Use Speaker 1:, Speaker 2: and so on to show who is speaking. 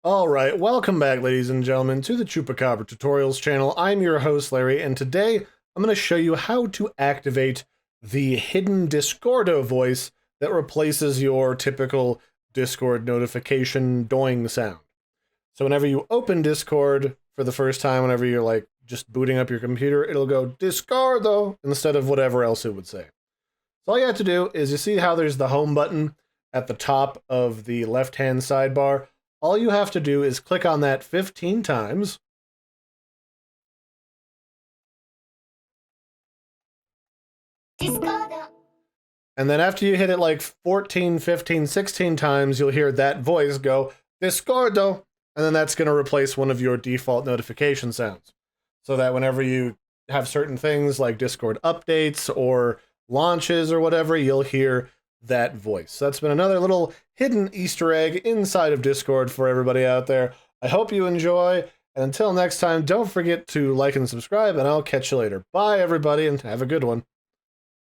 Speaker 1: Alright, welcome back, ladies and gentlemen, to the Chupacabra Tutorials channel. I'm your host, Larry, and today I'm going to show you how to activate the hidden Discordo voice that replaces your typical Discord notification doing sound. So whenever you open Discord for the first time, whenever you're like just booting up your computer, it'll go Discordo instead of whatever else it would say. So all you have to do is, you see how there's the home button at the top of the left-hand sidebar? All you have to do is click on that 15 times.
Speaker 2: Discordo.
Speaker 1: And then after you hit it like 14, 15, 16 times, you'll hear that voice go, Discordo, and then that's going to replace one of your default notification sounds. So that whenever you have certain things like Discord updates or launches or whatever, you'll hear that voice. So that's been another little hidden Easter egg inside of Discord for everybody out there. I hope you enjoy, and until next time, don't forget to like and subscribe, and I'll catch you later. Bye, everybody, and have a good one.